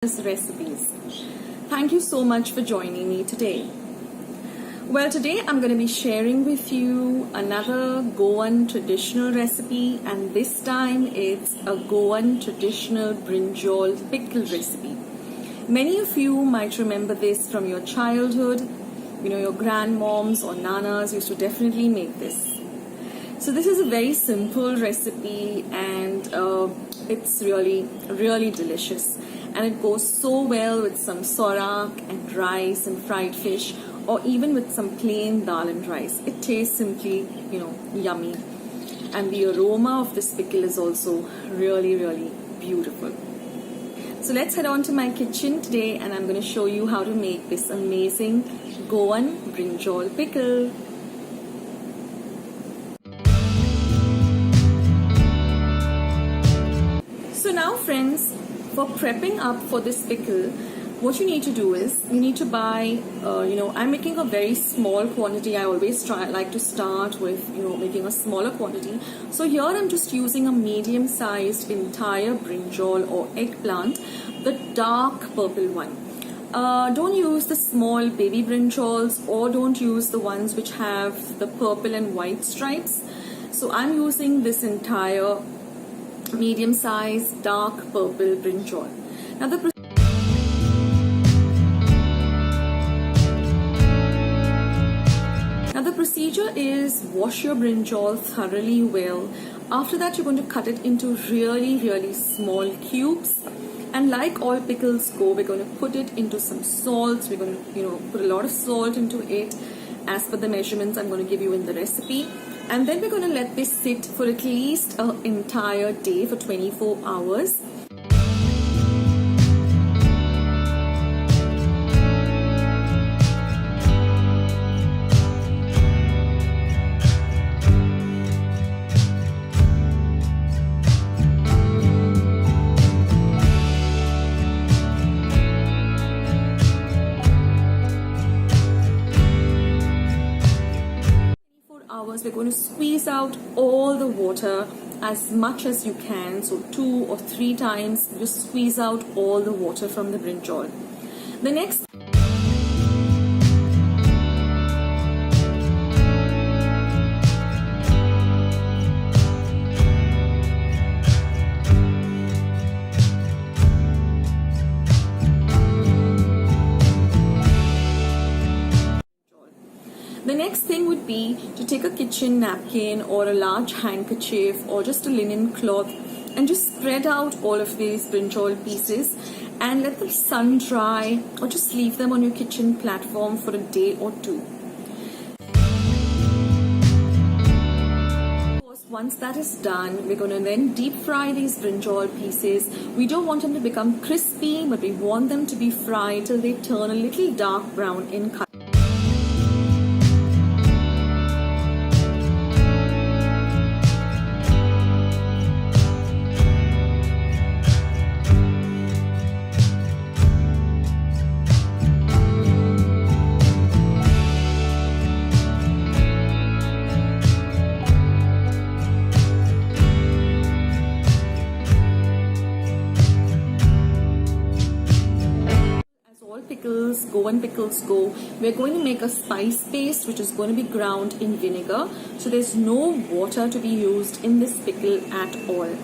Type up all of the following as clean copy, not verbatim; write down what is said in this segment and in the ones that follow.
Recipes. Thank you so much for joining me today. Well, today I'm going to be sharing with you another Goan traditional recipe, and this time it's a Goan traditional brinjal pickle recipe. Many of you might remember this from your childhood. Your grandmoms or nanas used to definitely make this. So this is a very simple recipe, and it's really delicious. And it goes so well with some sorak and rice and fried fish, or even with some plain dal and rice. It tastes simply, yummy. And the aroma of this pickle is also really beautiful. So let's head on to my kitchen today, and I'm going to show you how to make this amazing Goan brinjal pickle. So now, friends, for prepping up for this pickle, what you need to do is you need to buy, I'm making a very small quantity. I always like to start with, making a smaller quantity. So here I'm just using a medium-sized entire brinjal or eggplant, the dark purple one. Don't use the small baby brinjals, or don't use the ones which have the purple and white stripes. So I'm using this entire medium-sized dark purple brinjal. Now the procedure is wash your brinjal thoroughly well. After that, you're going to cut it into really small cubes. And like all pickles go, we're going to put it into some salt. We're going to put a lot of salt into it as per the measurements I'm going to give you in the recipe. And then we're going to let this sit for at least an entire day, for 24 hours. We're going to squeeze out all the water as much as you can. So 2 or 3 times, just squeeze out all the water from the brinjal. The next thing would be to take a kitchen napkin or a large handkerchief or just a linen cloth and just spread out all of these brinjal pieces and let the sun dry, or just leave them on your kitchen platform for a day or 2. Once that is done, we're going to then deep fry these brinjal pieces. We don't want them to become crispy, but we want them to be fried till they turn a little dark brown in color. Goan pickles go, we're going to make a spice paste which is going to be ground in vinegar. So there's no water to be used in this pickle at all.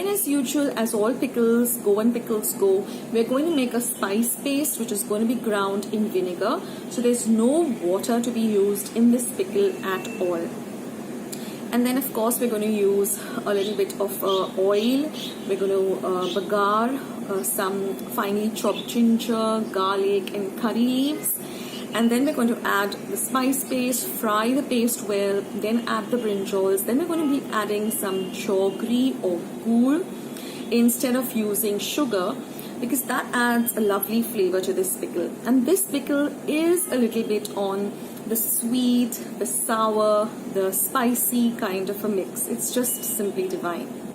as usual, as all pickles, Goan pickles go, we're going to make a spice paste which is going to be ground in vinegar. So there's no water to be used in this pickle at all. And then of course we're going to use a little bit of oil. We're going to bagar some finely chopped ginger, garlic and curry leaves. And then we're going to add the spice paste, fry the paste well, then add the brinjals. Then we're going to be adding some jaggery or gur instead of using sugar, because that adds a lovely flavor to this pickle. And this pickle is a little bit on the sweet, the sour, the spicy kind of a mix. It's just simply divine.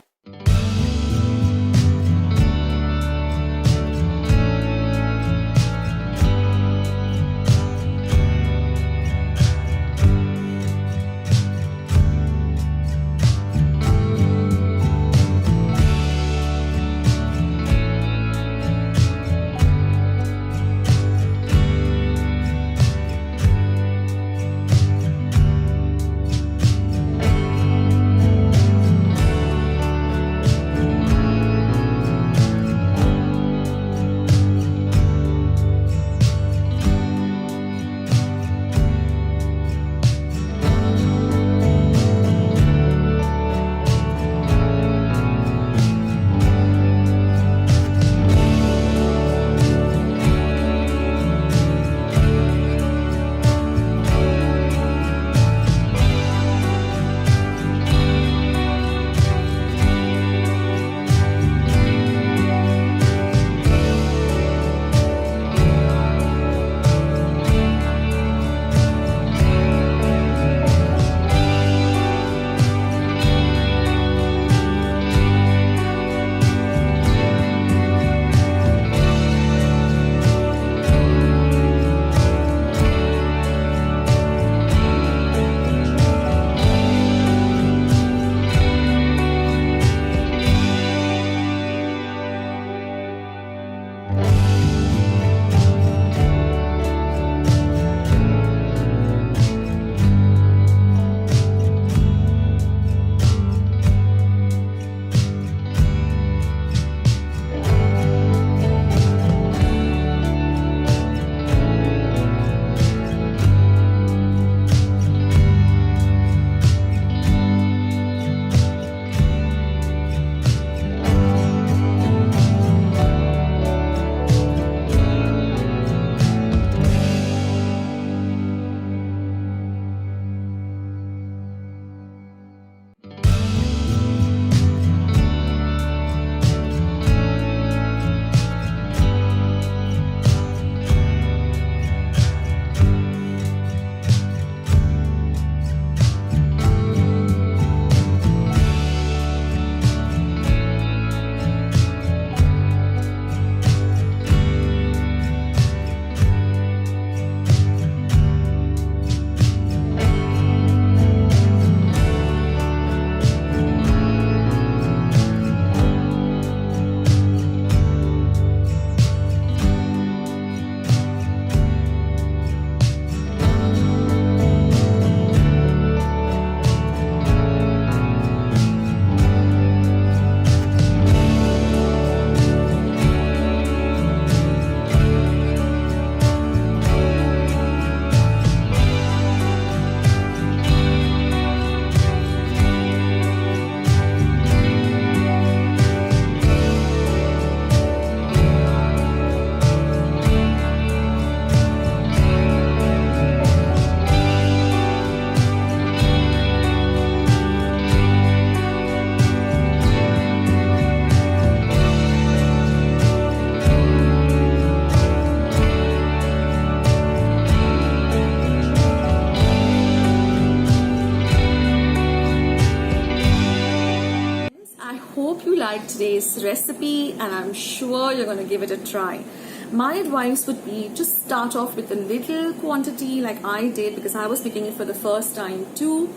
liked today's recipe, and I'm sure you're going to give it a try. My advice would be just start off with a little quantity like I did, because I was making it for the first time too.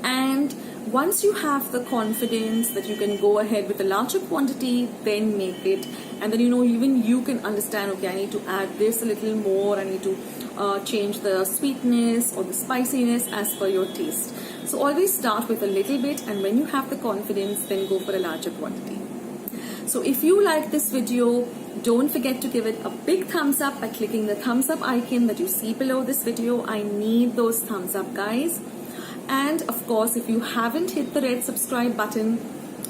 And once you have the confidence that you can go ahead with a larger quantity, then make it. And then, even you can understand, okay, I need to add this a little more, I need to change the sweetness or the spiciness as per your taste. So always start with a little bit, and when you have the confidence, then go for a larger quantity. So if you like this video, don't forget to give it a big thumbs up by clicking the thumbs up icon that you see below this video. I need those thumbs up, guys. And of course, if you haven't hit the red subscribe button,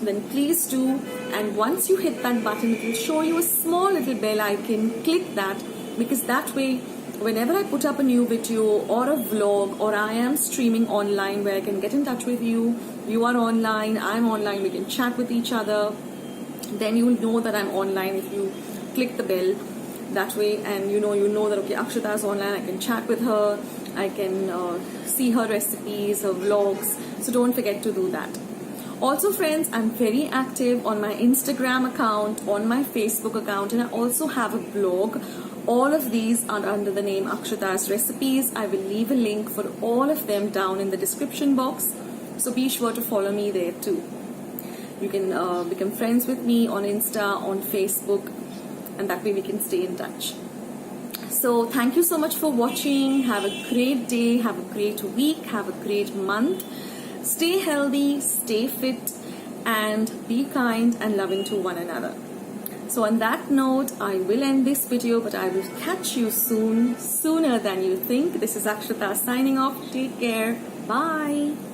then please do. And once you hit that button, it will show you a small little bell icon. Click that, because that way, whenever I put up a new video or a vlog, or I am streaming online where I can get in touch with you, you are online, I'm online, we can chat with each other, then you will know that I'm online if you click the bell that way. And you know that, okay, Akshata is online, I can chat with her, I can see her recipes, her vlogs. So don't forget to do that. Also friends, I'm very active on my Instagram account, on my Facebook account, and I also have a blog. All of these are under the name Akshata's Recipes. I will leave a link for all of them down in the description box. So be sure to follow me there too. You can become friends with me on Insta, on Facebook, and that way we can stay in touch. So thank you so much for watching. Have a great day, have a great week, have a great month. Stay healthy, stay fit, and be kind and loving to one another. So on that note, I will end this video, but I will catch you soon, sooner than you think. This is Akshata signing off. Take care. Bye.